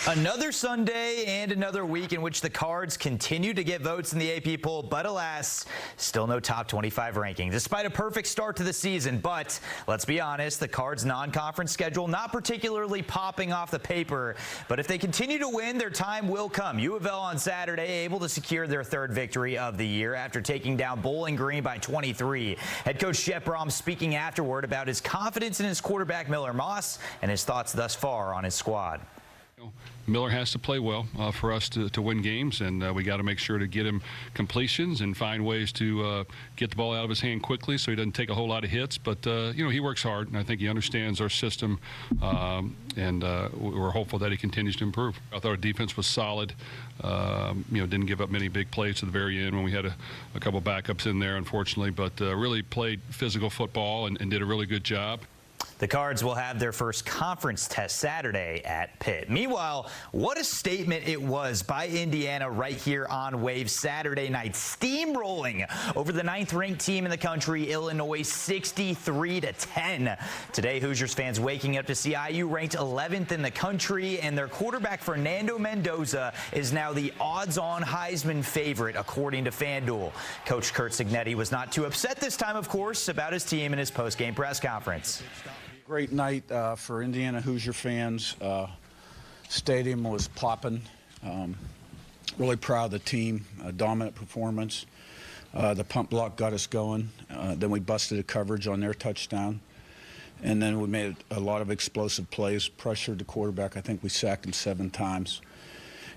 Another Sunday and another week in which the Cards continue to get votes in the AP poll, but alas, still no top 25 ranking, despite a perfect start to the season. But let's be honest, the Cards' non-conference schedule not particularly popping off the paper, but if they continue to win, their time will come. U of L on Saturday able to secure their third victory of the year after taking down Bowling Green by 23. Head coach Jeff Brom speaking afterward about his confidence in his quarterback Miller Moss and his thoughts thus far on his squad. Miller has to play well for us to win games, and we got to make sure to get him completions and find ways to get the ball out of his hand quickly so he doesn't take a whole lot of hits. But, he works hard, and I think he understands our system, and we're hopeful that he continues to improve. I thought our defense was solid, didn't give up many big plays to the very end when we had a couple backups in there, unfortunately, but really played physical football and did a really good job. The Cards will have their first conference test Saturday at Pitt. Meanwhile, what a statement it was by Indiana right here on Wave Saturday night, steamrolling over the 9th-ranked team in the country, Illinois, 63-10. Today, Hoosiers fans waking up to see IU ranked 11th in the country, and their quarterback Fernando Mendoza is now the odds-on Heisman favorite, according to FanDuel. Coach Curt Cignetti was not too upset this time, of course, about his team in his post-game press conference. Great night for Indiana Hoosier fans. Stadium was popping. Really proud of the team. Dominant performance. The pump block got us going. Then we busted a coverage on their touchdown. And then we made a lot of explosive plays, pressured the quarterback. I think we sacked him 7 times.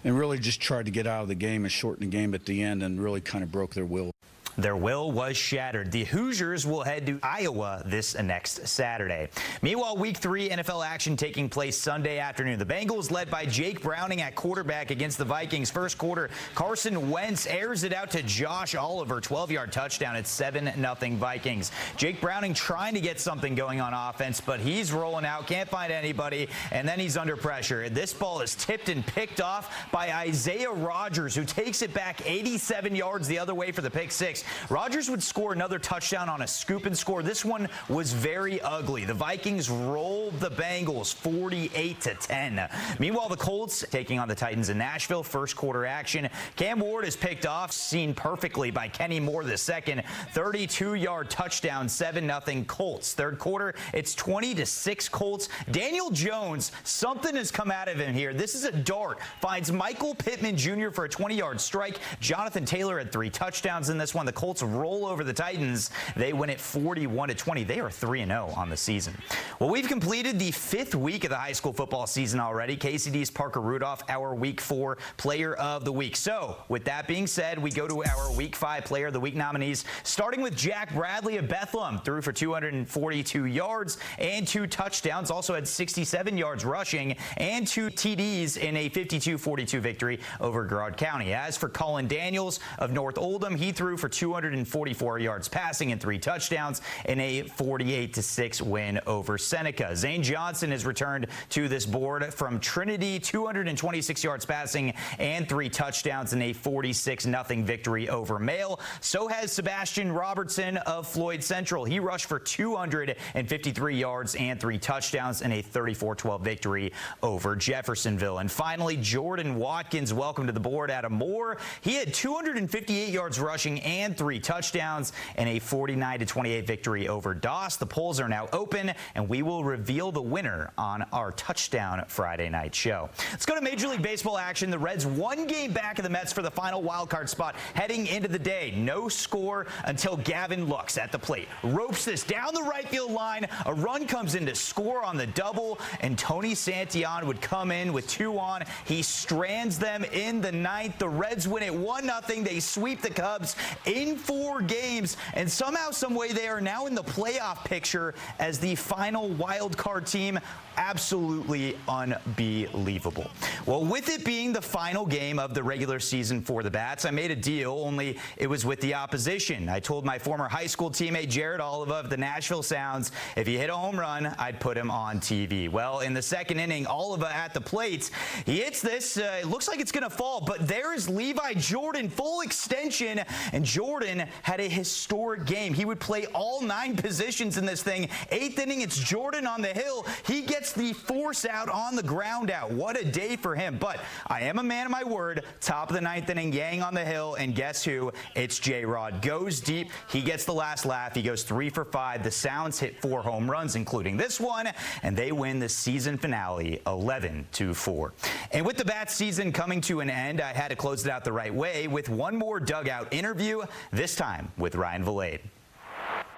And really just tried to get out of the game and shorten the game at the end and really kind of broke their will. Their will was shattered. The Hoosiers will head to Iowa this next Saturday. Meanwhile, Week 3 NFL action taking place Sunday afternoon. The Bengals, led by Jake Browning at quarterback against the Vikings. First quarter, Carson Wentz airs it out to Josh Oliver. 12-yard touchdown. It's 7-0 Vikings. Jake Browning trying to get something going on offense, but he's rolling out, can't find anybody, and then he's under pressure. This ball is tipped and picked off by Isaiah Rodgers, who takes it back 87 yards the other way for the pick six. Rodgers would score another touchdown on a scoop and score. This one was very ugly. The Vikings rolled the Bengals 48-10. Meanwhile, the Colts taking on the Titans in Nashville. First quarter action. Cam Ward is picked off, seen perfectly by Kenny Moore the second. 32-yard touchdown, 7-0 Colts. Third quarter, it's 20-6 Colts. Daniel Jones, something has come out of him here. This is a dart. Finds Michael Pittman Jr. for a 20-yard strike. Jonathan Taylor had 3 touchdowns in this one. The Colts roll over the Titans. They win it 41-20. They are 3-0 on the season. Well, we've completed the 5th week of the high school football season already. KCD's Parker Rudolph, our Week 4 Player of the Week. So, with that being said, we go to our Week 5 Player of the Week nominees, starting with Jack Bradley of Bethlehem. Threw for 242 yards and 2 touchdowns. Also had 67 yards rushing and 2 TDs in a 52-42 victory over Garrard County. As for Colin Daniels of North Oldham, he threw for 244 yards passing and 3 touchdowns in a 48-6 win over Seneca. Zane Johnson has returned to this board from Trinity, 226 yards passing and 3 touchdowns in a 46-0 victory over Mail. So has Sebastian Robertson of Floyd Central. He rushed for 253 yards and 3 touchdowns in a 34-12 victory over Jeffersonville. And finally, Jordan Watkins, welcome to the board out of Moore. He had 258 yards rushing and 3 touchdowns in a 49-28 victory over Doss. The polls are now open, and we will reveal the winner on our Touchdown Friday night show. Let's go to Major League Baseball action. The Reds 1 game back of the Mets for the final wildcard spot heading into the day. No score until Gavin Lux at the plate ropes this down the right field line. A run comes in to score on the double, and Tony Santillan would come in with 2 on. He strands them in the 9th. The Reds win it 1-0. They sweep the Cubs in 4 games, and somehow, someway, they are now in the playoff picture as the final wild card team. Absolutely unbelievable. Well, with it being the final game of the regular season for the Bats, I made a deal, only it was with the opposition. I told my former high school teammate Jared Oliva of the Nashville Sounds, if he hit a home run, I'd put him on TV. Well, in the second inning, Oliva at the plate, he hits this. It looks like it's going to fall, but there is Levi Jordan, full extension, and Jordan Jordan had a historic game. He would play all 9 positions in this thing. 8th inning, it's Jordan on the hill. He gets the force out on the ground out. What a day for him. But I am a man of my word. Top of the 9th inning, Yang on the hill, and guess who? It's J-Rod. Goes deep. He gets the last laugh. He goes 3 for 5. The Sounds hit 4 home runs, including this one, and they win the season finale 11-4. And with the Bats season coming to an end, I had to close it out the right way with one more dugout interview, this time with Ryan Vilade.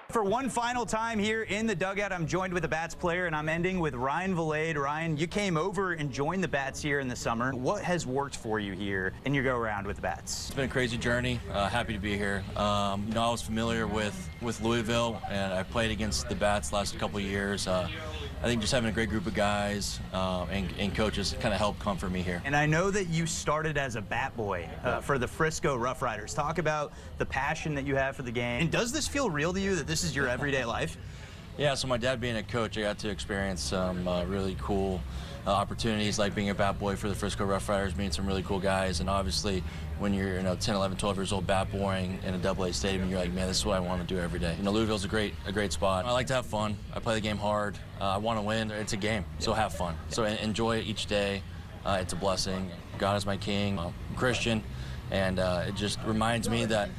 For one final time here in the dugout, I'm joined with a Bats player, and I'm ending with Ryan Vilade. Ryan, you came over and joined the Bats here in the summer. What has worked for you here in your go-around with the Bats? It's been a crazy journey. Happy to be here. I was familiar with Louisville, and I played against the Bats the last couple of years. I think just having a great group of guys and coaches kind of helped comfort me here. And I know that you started as a bat boy for the Frisco Rough Riders. Talk about the passion that you have for the game. And does this feel real to you, that this is your everyday life? Yeah, so my dad being a coach, I got to experience some really cool opportunities, like being a bat boy for the Frisco Rough Riders, meeting some really cool guys. And obviously, when you're 10, 11, 12 years old bat boying in a AA stadium, you're like, man, this is what I want to do every day. Louisville's a great spot. I like to have fun. I play the game hard. I want to win. It's a game, so have fun. So enjoy it each day. It's a blessing. God is my king. I'm Christian, and it just reminds me that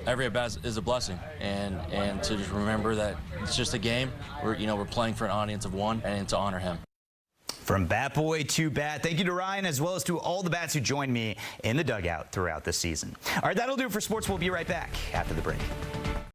every at-bat is a blessing, and to just remember that it's just a game. We're playing for an audience of one, and to honor him. From Bat Boy to Bat, thank you to Ryan, as well as to all the Bats who joined me in the dugout throughout the season. All right, that'll do it for sports. We'll be right back after the break.